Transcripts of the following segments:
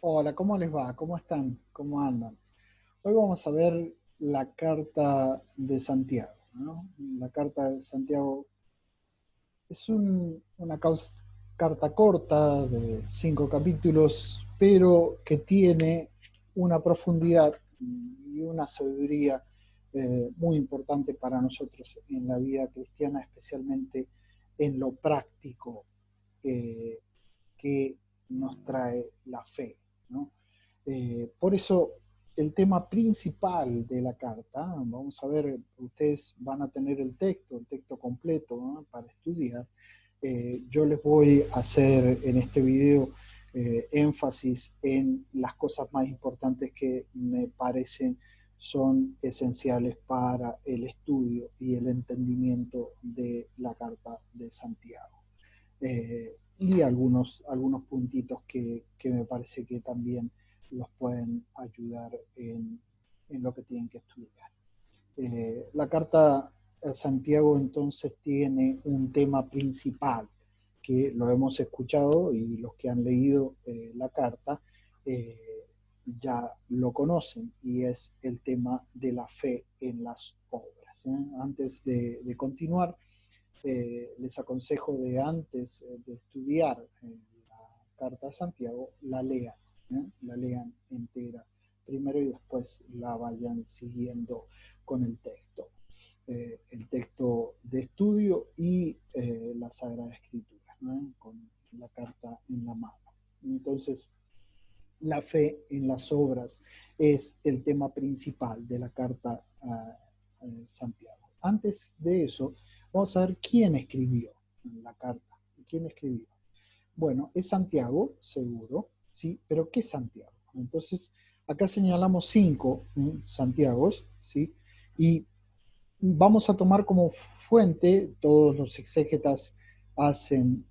Hola, ¿cómo les va? ¿Cómo están? ¿Cómo andan? Hoy vamos a ver la carta de Santiago, ¿no? La carta de Santiago es carta corta de 5 capítulos, pero que tiene una profundidad y una sabiduría muy importante para nosotros en la vida cristiana, especialmente en lo práctico eh, que nos trae la fe, ¿no? Por eso el tema principal de la carta, vamos a ver, ustedes van a tener el texto completo, ¿no?, para estudiar. Yo les voy a hacer en este video énfasis en las cosas más importantes que me parecen son esenciales para el estudio y el entendimiento de la carta de Santiago. Y algunos puntitos que me parece que también los pueden ayudar en lo que tienen que estudiar. La carta a Santiago entonces tiene un tema principal que lo hemos escuchado y los que han leído la carta eh, ya lo conocen, y es el tema de la fe en las obras. Antes de continuar, les aconsejo de antes de estudiar la carta de Santiago, la lean entera primero y después la vayan siguiendo con el texto de estudio y la Sagrada Escritura, ¿no?, con la carta en la mano. Entonces, la fe en las obras es el tema principal de la carta a Santiago. Antes de eso, vamos a ver quién escribió la carta. ¿Quién escribió? Bueno, es Santiago, seguro, ¿sí? Pero ¿qué Santiago? Entonces, acá señalamos 5 Santiagos, ¿sí? Y vamos a tomar como fuente, todos los exégetas hacen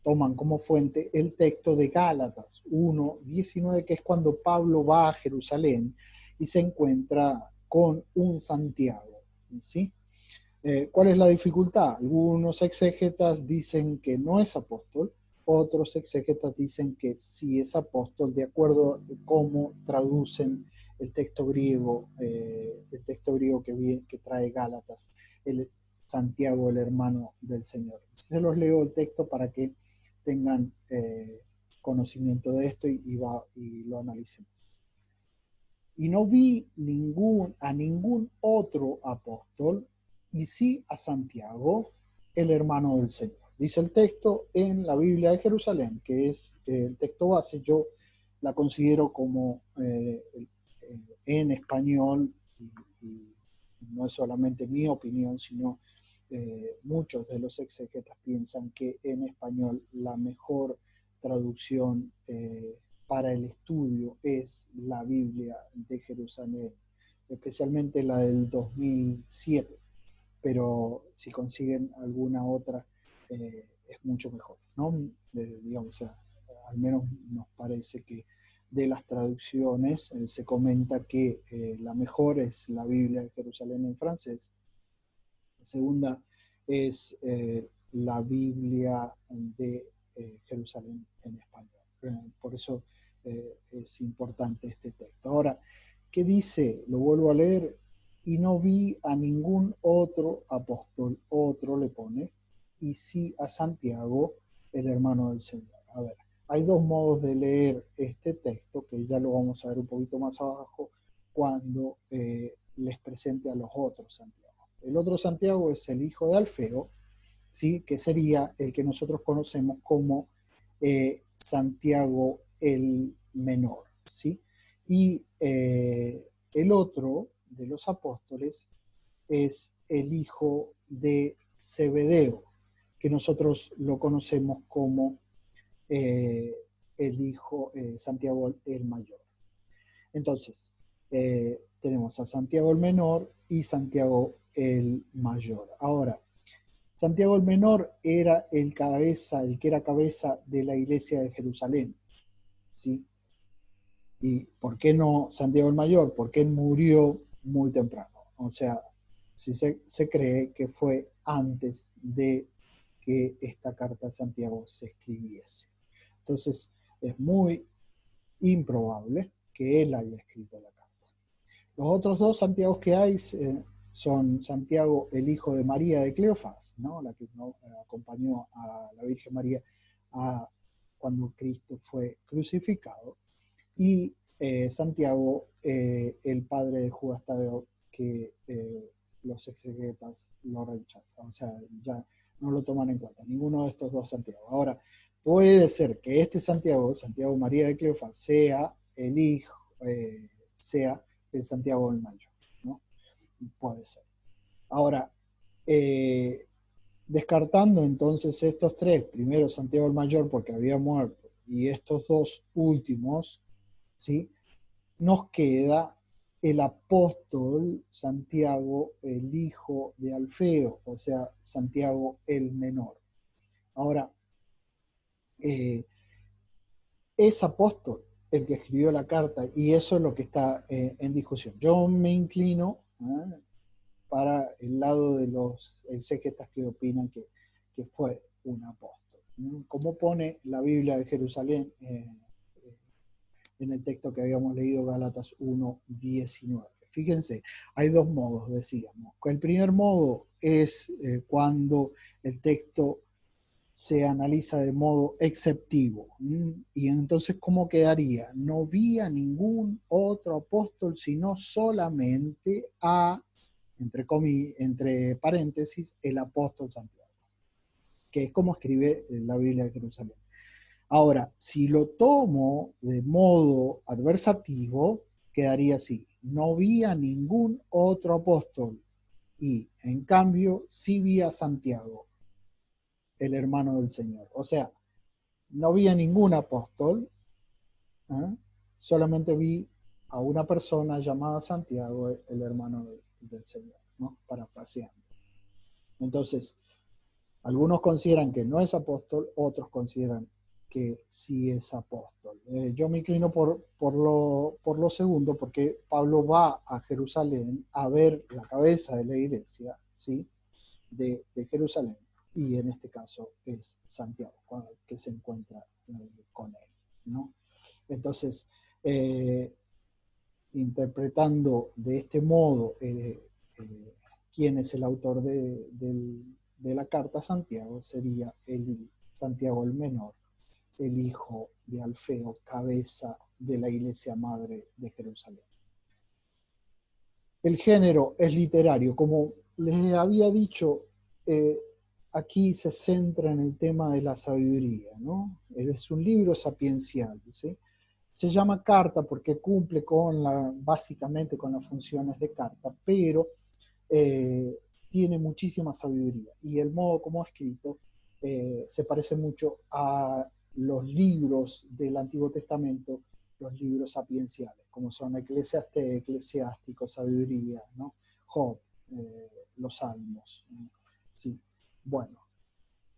toman como fuente el texto de Gálatas 1:19, que es cuando Pablo va a Jerusalén y se encuentra con un Santiago, ¿sí? ¿Cuál es la dificultad? Algunos exégetas dicen que no es apóstol, otros exégetas dicen que sí es apóstol, de acuerdo a cómo traducen el texto griego que trae Gálatas, el Santiago, el hermano del Señor. Se los leo el texto para que tengan conocimiento de esto y lo analicemos. Y no vi a ningún otro apóstol, y sí a Santiago, el hermano del Señor. Dice el texto en la Biblia de Jerusalén, que es el texto base. Yo la considero como en español, y no es solamente mi opinión, sino muchos de los exegetas piensan que en español la mejor traducción para el estudio es la Biblia de Jerusalén, especialmente la del 2007, pero si consiguen alguna otra es mucho mejor, ¿no? Digamos, o sea, al menos nos parece que de las traducciones se comenta que la mejor es la Biblia de Jerusalén en francés, la segunda es la Biblia de Jerusalén en español. Por eso es importante este texto. Ahora, ¿qué dice? Lo vuelvo a leer. Y no vi a ningún otro apóstol, otro le pone, y sí a Santiago, el hermano del Señor. A ver, hay dos modos de leer este texto, que ya lo vamos a ver un poquito más abajo, cuando les presente a los otros Santiago. El otro Santiago es el hijo de Alfeo, ¿sí?, que sería el que nosotros conocemos como Santiago el menor, ¿sí? Y el otro de los apóstoles es el hijo de Zebedeo, que nosotros lo conocemos como eh, el hijo Santiago el mayor. Entonces, tenemos a Santiago el menor y Santiago el mayor. Ahora, Santiago el menor era el que era cabeza de la iglesia de Jerusalén, ¿sí? ¿Y por qué no Santiago el mayor? Porque él murió muy temprano. O sea, se cree que fue antes de que esta carta de Santiago se escribiese. Entonces, Es muy improbable que él haya escrito la carta. Los otros dos Santiagos que hay son Santiago, el hijo de María de Cleofás, ¿no? La que acompañó a la Virgen María cuando Cristo fue crucificado, y Santiago, el padre de Judas Tadeo, que los exegetas lo rechazan, o sea, ya no lo toman en cuenta, ninguno de estos dos Santiago. Ahora, puede ser que este Santiago, Santiago María de Cleofás, sea el hijo, sea el Santiago el Mayor, ¿no? Puede ser. Ahora, descartando entonces estos tres, primero Santiago el Mayor porque había muerto, y estos dos últimos, ¿sí? Nos queda el apóstol Santiago, el hijo de Alfeo, o sea, Santiago el menor. Ahora, es apóstol el que escribió la carta, y eso es lo que está en discusión. Yo me inclino para el lado de los exegetas que opinan que fue un apóstol. Como pone la Biblia de Jerusalén en el texto que habíamos leído, Gálatas 1:19. Fíjense, hay dos modos, decíamos. El primer modo es cuando el texto se analiza de modo exceptivo. Y entonces, ¿cómo quedaría? No vi a ningún otro apóstol, sino solamente entre paréntesis, el apóstol Santiago, que es como escribe la Biblia de Jerusalén. Ahora, si lo tomo de modo adversativo, quedaría así. No vi a ningún otro apóstol, y en cambio sí vi a Santiago, el hermano del Señor. O sea, no vi a ningún apóstol, solamente vi a una persona llamada Santiago, el hermano del Señor, ¿no? Parafraseando. Entonces, algunos consideran que no es apóstol, otros consideran que sí es apóstol. Yo me inclino por lo segundo, porque Pablo va a Jerusalén a ver la cabeza de la iglesia, ¿sí? de Jerusalén, y en este caso es Santiago, que se encuentra con él, ¿no? Entonces, interpretando de este modo quién es el autor de la carta a Santiago, sería Santiago el menor, el hijo de Alfeo, cabeza de la iglesia madre de Jerusalén. El género es literario, como les había dicho, aquí se centra en el tema de la sabiduría, ¿no? Es un libro sapiencial, ¿sí? Se llama carta porque cumple básicamente con las funciones de carta, pero tiene muchísima sabiduría, y el modo como es escrito se parece mucho a los libros del Antiguo Testamento, los libros sapienciales, como son Eclesiastés, Eclesiástico, Sabiduría, ¿no? Job, los Salmos, ¿no? Sí. Bueno,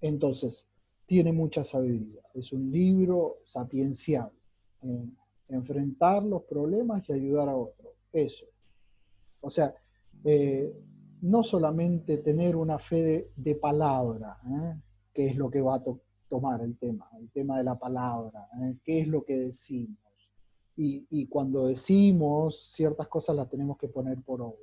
entonces, tiene mucha sabiduría. Es un libro sapiencial. Enfrentar los problemas y ayudar a otros. Eso. O sea, no solamente tener una fe de palabra, que es lo que va a tomar el tema de la palabra, qué es lo que decimos. Y cuando decimos ciertas cosas las tenemos que poner por obra.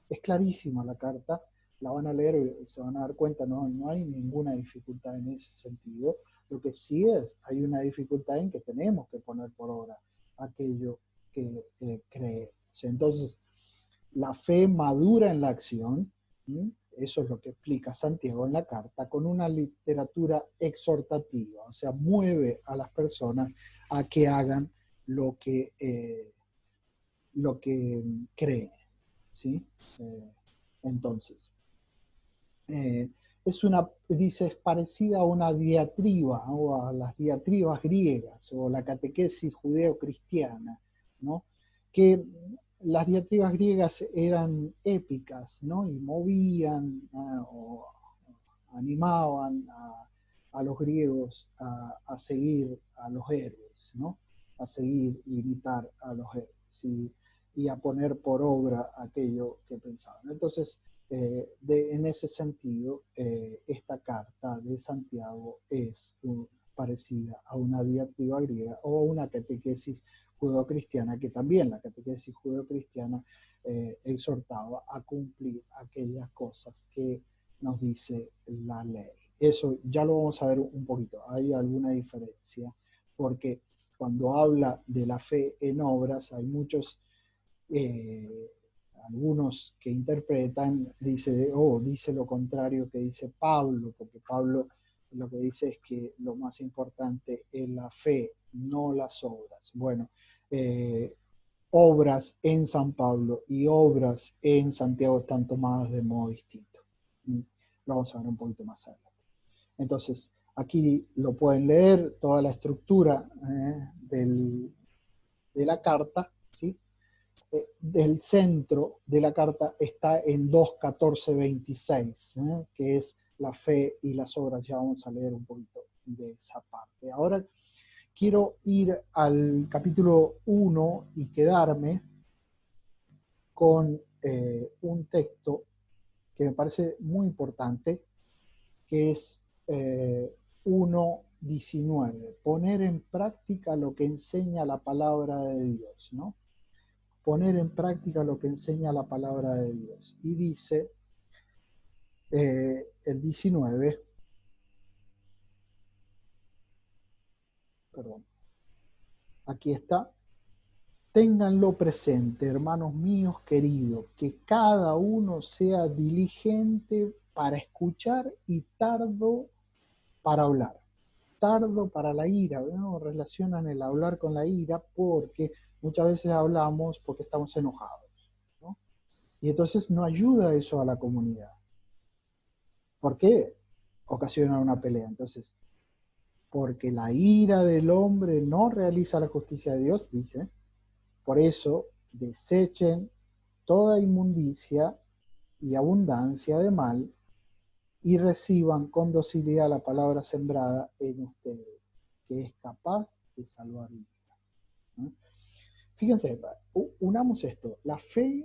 Es clarísima la carta, la van a leer y se van a dar cuenta, no hay ninguna dificultad en ese sentido. Lo que sí hay una dificultad en que tenemos que poner por obra aquello que creemos. Entonces, la fe madura en la acción, ¿sí? Eso es lo que explica Santiago en la carta, con una literatura exhortativa, o sea, mueve a las personas a que hagan lo que creen, ¿sí? Entonces, es parecida a una diatriba, o a las diatribas griegas, o la catequesis judeo-cristiana, ¿no? Que las diatribas griegas eran épicas, ¿no? Y movían o animaban a los griegos a seguir a los héroes, ¿no? A seguir y imitar a los héroes, y a poner por obra aquello que pensaban. Entonces, en ese sentido, esta carta de Santiago es parecida a una diatriba griega o a una catequesis judeocristiana, que también la catequesis judeocristiana exhortaba a cumplir aquellas cosas que nos dice la ley. Eso ya lo vamos a ver un poquito, hay alguna diferencia, porque cuando habla de la fe en obras, hay muchos, algunos que interpretan, dice lo contrario que dice Pablo, porque Pablo lo que dice es que lo más importante es la fe, no las obras. Bueno, obras en San Pablo y obras en Santiago están tomadas de modo distinto. Lo vamos a ver un poquito más adelante. Entonces, aquí lo pueden leer, toda la estructura de la carta, ¿sí? Del centro de la carta está en 2:14-26, que es la fe y las obras. Ya vamos a leer un poquito de esa parte. Ahora quiero ir al capítulo 1 y quedarme con un texto que me parece muy importante, que es 1:19, poner en práctica lo que enseña la palabra de Dios, ¿no? Poner en práctica lo que enseña la palabra de Dios. Y dice el 19, perdón, aquí está, ténganlo presente, hermanos míos queridos, que cada uno sea diligente para escuchar y tardo para hablar. Tardo para la ira, ¿no? Relacionan el hablar con la ira porque muchas veces hablamos porque estamos enojados, ¿no? Y entonces no ayuda eso a la comunidad. ¿Por qué ocasiona una pelea? Entonces, porque la ira del hombre no realiza la justicia de Dios, dice. Por eso, desechen toda inmundicia y abundancia de mal y reciban con docilidad la palabra sembrada en ustedes, que es capaz de salvar vidas. ¿No? Fíjense, unamos esto, la fe,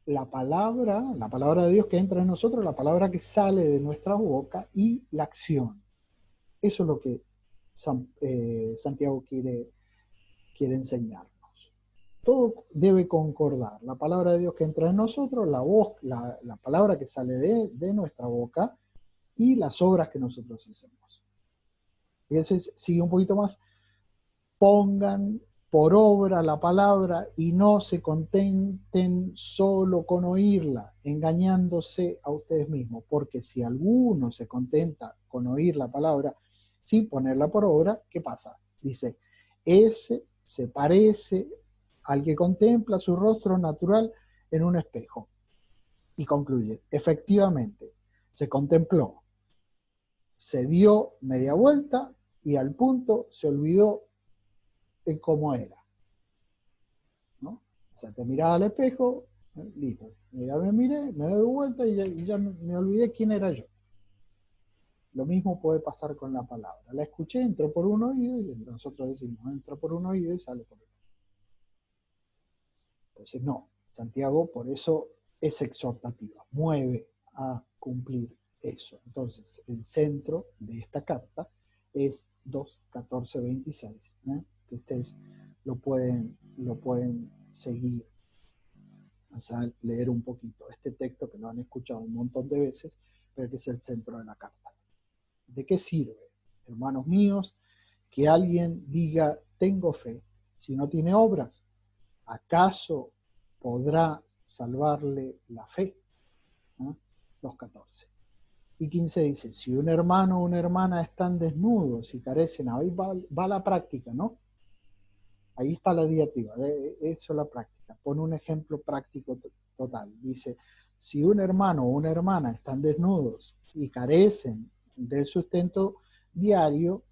la palabra de Dios que entra en nosotros, la palabra que sale de nuestra boca y la acción. Eso es lo que Santiago quiere enseñarnos. Todo debe concordar, la palabra de Dios que entra en nosotros, la voz, la palabra que sale de nuestra boca y las obras que nosotros hacemos. Fíjense, sigue un poquito más, pongan por obra la palabra y no se contenten solo con oírla, engañándose a ustedes mismos, porque si alguno se contenta con oír la palabra sin ponerla por obra, ¿qué pasa? Dice, ese se parece al que contempla su rostro natural en un espejo. Y concluye, efectivamente, se contempló, se dio media vuelta y al punto se olvidó en cómo era, ¿no? O sea, te miraba al espejo, listo, ya me miré, me doy vuelta y ya me olvidé quién era yo. Lo mismo puede pasar con la palabra. La escuché, entró por un oído y nosotros decimos, entró por un oído y sale por el otro. Entonces, no, Santiago por eso es exhortativa, mueve a cumplir eso. Entonces, el centro de esta carta es 2:14-26, que ustedes lo pueden seguir, o sea, leer un poquito. Este texto que lo han escuchado un montón de veces, pero que es el centro de la carta. ¿De qué sirve, hermanos míos, que alguien diga, tengo fe, si no tiene obras? ¿Acaso podrá salvarle la fe? 2:14. Y 15 dice, si un hermano o una hermana están desnudos y carecen, ahí va la práctica, ¿no? Ahí está la diatriba, eso es la práctica. Pone un ejemplo práctico total. Dice, si un hermano o una hermana están desnudos y carecen del sustento diario,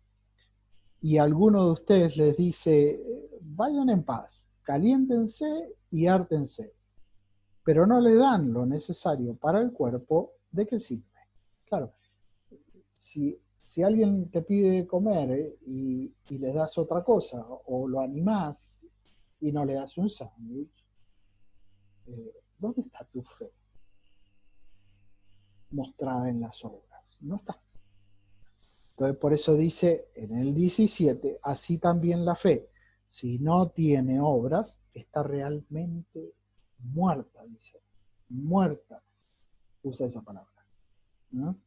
y alguno de ustedes les dice, vayan en paz, caliéntense y hártense, pero no le dan lo necesario para el cuerpo, ¿de qué sirve? Claro, si alguien te pide comer y le das otra cosa, o lo animás y no le das un sándwich, ¿dónde está tu fe mostrada en las obras? No está. Entonces por eso dice en el 17, así también la fe, si no tiene obras, está realmente muerta, dice. Muerta, usa esa palabra, ¿no?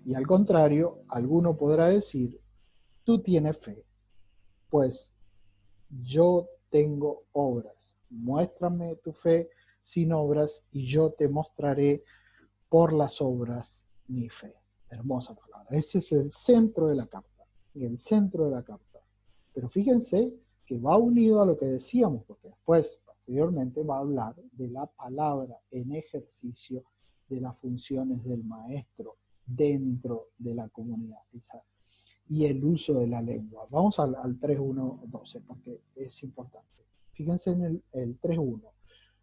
Y al contrario, alguno podrá decir, tú tienes fe, pues yo tengo obras. Muéstrame tu fe sin obras y yo te mostraré por las obras mi fe. Hermosa palabra. Ese es el centro de la carta. El centro de la carta. Pero fíjense que va unido a lo que decíamos, porque después, posteriormente, va a hablar de la palabra en ejercicio de las funciones del maestro dentro de la comunidad. Y el uso de la lengua. Vamos al 3.1.12 porque es importante. Fíjense en el 3.1.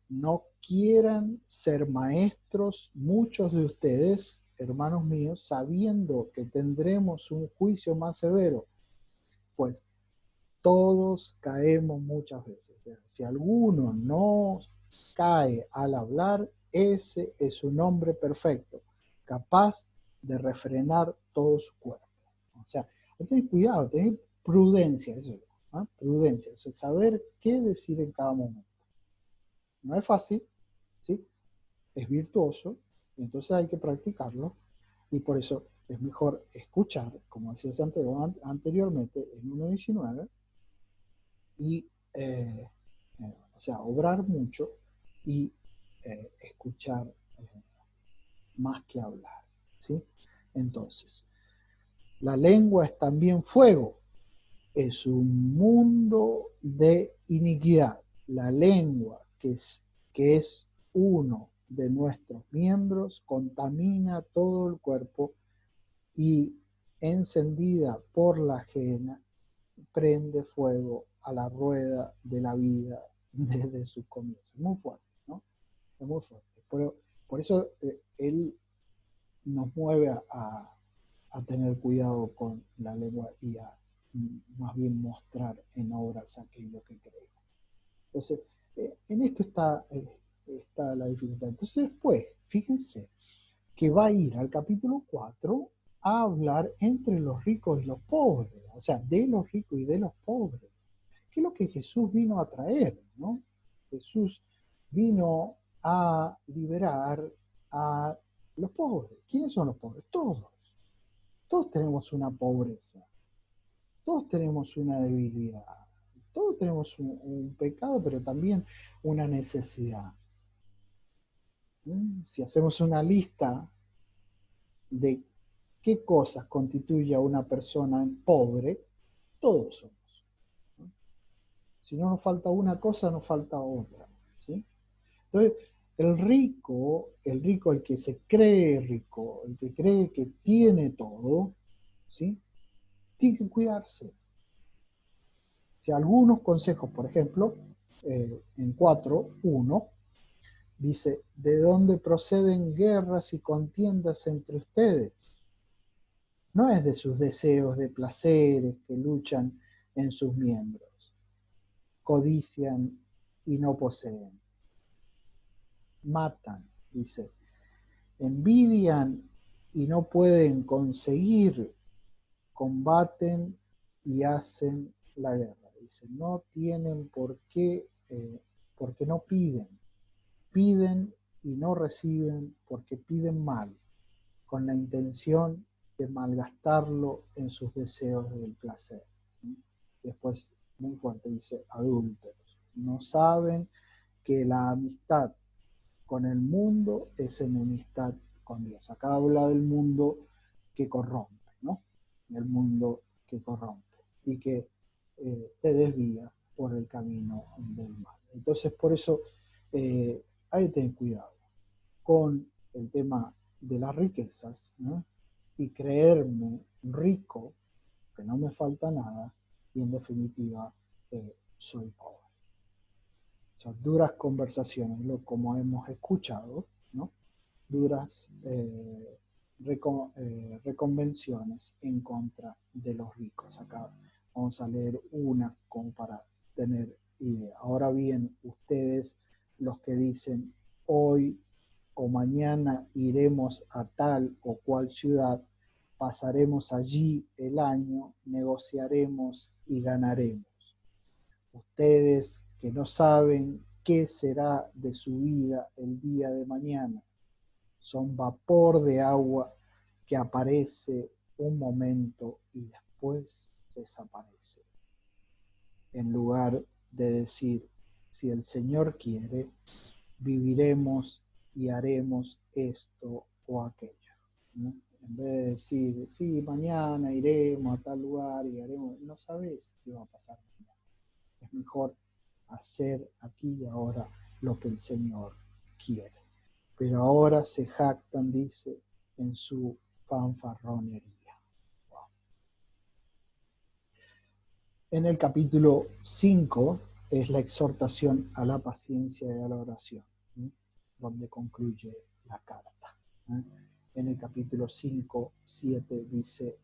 No quieran ser maestros muchos de ustedes, hermanos míos, sabiendo que tendremos un juicio más severo, pues todos caemos muchas veces. Si alguno no cae al hablar, ese es un hombre perfecto, capaz de refrenar todo su cuerpo. O sea, hay que tener cuidado, tener prudencia, eso, ¿no? Prudencia, eso es saber qué decir en cada momento. No es fácil, ¿sí? Es virtuoso, y entonces hay que practicarlo, y por eso es mejor escuchar, como decía Santiago anteriormente, en 1.19, y, o sea, obrar mucho y escuchar más que hablar, ¿sí? Entonces, la lengua es también fuego, es un mundo de iniquidad. La lengua, que es uno de nuestros miembros, contamina todo el cuerpo y encendida por la ajena, prende fuego a la rueda de la vida desde sus comienzos. Es muy fuerte, ¿no? Es muy fuerte. Por eso él nos mueve a tener cuidado con la lengua y a más bien mostrar en obras aquello que creemos. Entonces, en esto está la dificultad. Entonces después, fíjense que va a ir al capítulo 4 a hablar entre los ricos y los pobres, o sea, de los ricos y de los pobres. ¿Qué es lo que Jesús vino a traer, ¿no? Jesús vino a liberar a los pobres. ¿Quiénes son los pobres? Todos. Todos tenemos una pobreza. Todos tenemos una debilidad. Todos tenemos un pecado, pero también una necesidad. Si hacemos una lista de qué cosas constituye a una persona pobre, todos somos. Si no nos falta una cosa, nos falta otra, ¿sí? Entonces, el que se cree rico, el que cree que tiene todo, ¿sí? Tiene que cuidarse. Si algunos consejos, por ejemplo, en 4.1, dice, ¿de dónde proceden guerras y contiendas entre ustedes? No es de sus deseos de placeres que luchan en sus miembros, codician y no poseen, matan, dice, envidian y no pueden conseguir, combaten y hacen la guerra. Dice, no tienen por qué, porque no piden. Piden y no reciben porque piden mal, con la intención de malgastarlo en sus deseos del placer. Después, muy fuerte, dice, adúlteros. No saben que la amistad con el mundo es enemistad con Dios. Acá habla del mundo que corrompe, ¿no? El mundo que corrompe y que te desvía por el camino del mal. Entonces, por eso hay que tener cuidado con el tema de las riquezas, ¿no? Y creerme rico, que no me falta nada, y en definitiva soy pobre. Son duras conversaciones, como hemos escuchado, ¿no? Duras reconvenciones en contra de los ricos. Acá vamos a leer una como para tener idea. Ahora bien, ustedes, los que dicen hoy o mañana iremos a tal o cual ciudad pasaremos allí el año, negociaremos y ganaremos. Ustedes que no saben qué será de su vida el día de mañana, son vapor de agua que aparece un momento y después desaparece. En lugar de decir, si el Señor quiere, viviremos y haremos esto o aquello, ¿no? En vez de decir, sí, mañana iremos a tal lugar y haremos, no sabes qué va a pasar mañana. Es mejor hacer aquí y ahora lo que el Señor quiere. Pero ahora se jactan, dice, en su fanfarronería. Wow. En el capítulo 5 es la exhortación a la paciencia y a la oración, ¿sí? Donde concluye la carta. En el capítulo 5, 7 dice,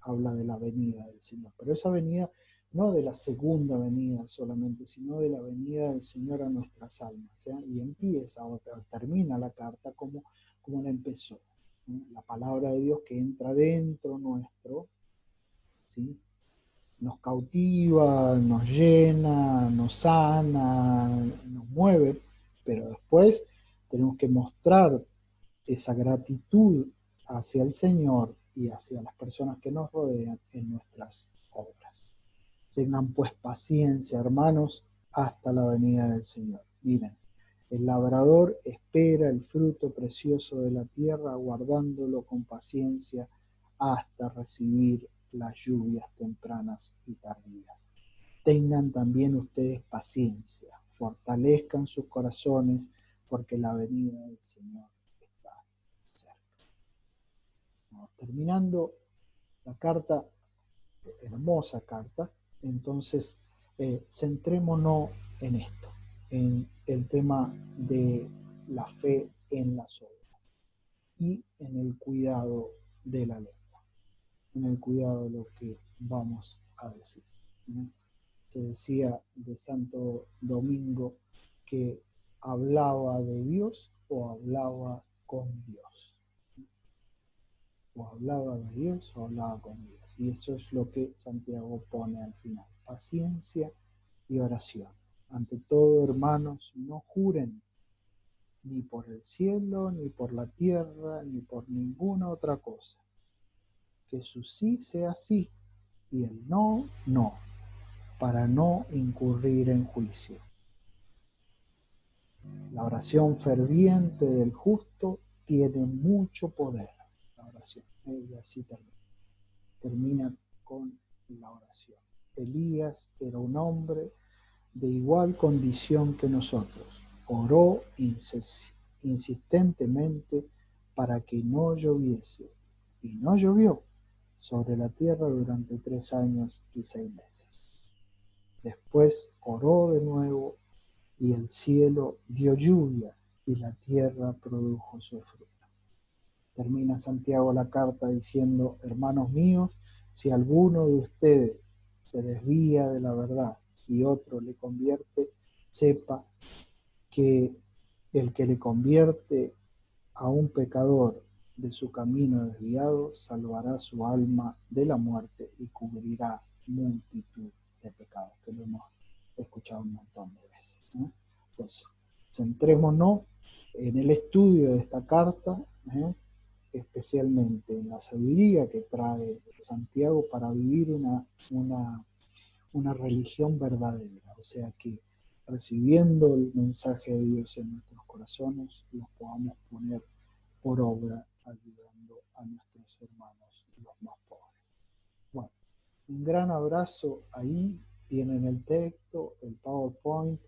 habla de la venida del Señor. Pero esa venida no de la segunda venida solamente, sino de la venida del Señor a nuestras almas. Y empieza o termina la carta como la empezó. La palabra de Dios que entra dentro nuestro, ¿sí? Nos cautiva, nos llena, nos sana, nos mueve, pero después tenemos que mostrar esa gratitud hacia el Señor y hacia las personas que nos rodean en nuestras obras. Tengan pues paciencia, hermanos, hasta la venida del Señor. Miren, el labrador espera el fruto precioso de la tierra, guardándolo con paciencia hasta recibir las lluvias tempranas y tardías. Tengan también ustedes paciencia, fortalezcan sus corazones, porque la venida del Señor está cerca. Terminando la carta, hermosa carta, entonces centrémonos en esto, en el tema de la fe en las obras y en el cuidado de la lengua, en el cuidado de lo que vamos a decir, ¿no? Se decía de Santo Domingo que hablaba de Dios o hablaba con Dios. O hablaba de Dios o hablaba con Dios. Y eso es lo que Santiago pone al final. Paciencia y oración. Ante todo, hermanos, no juren ni por el cielo, ni por la tierra, ni por ninguna otra cosa. Que su sí sea sí y el no, no, para no incurrir en juicio. La oración ferviente del justo tiene mucho poder. La oración, y así termina con la oración. Elías era un hombre de igual condición que nosotros. Oró insistentemente para que no lloviese, y no llovió sobre la tierra durante 3 años y 6 meses. Después oró de nuevo, y el cielo dio lluvia, y la tierra produjo su fruto. Termina Santiago la carta diciendo, hermanos míos, si alguno de ustedes se desvía de la verdad y otro le convierte, sepa que el que le convierte a un pecador de su camino desviado, salvará su alma de la muerte y cubrirá multitud de pecados, que lo hemos escuchado un montón de veces, ¿eh? Entonces, centrémonos en el estudio de esta carta, especialmente en la sabiduría que trae Santiago para vivir una religión verdadera, o sea que recibiendo el mensaje de Dios en nuestros corazones, los podamos poner por obra ayudando a nuestros hermanos los más pobres. Bueno, un gran abrazo. Ahí tienen el texto, el PowerPoint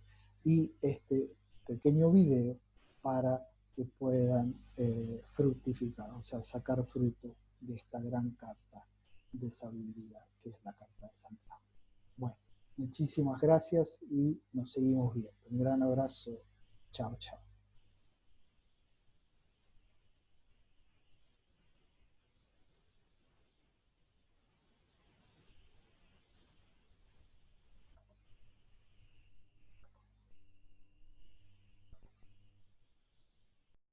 y este pequeño video para que puedan fructificar, o sea, sacar fruto de esta gran carta de sabiduría que es la carta de Santiago. Bueno, muchísimas gracias y nos seguimos viendo. Un gran abrazo. Chao, chao.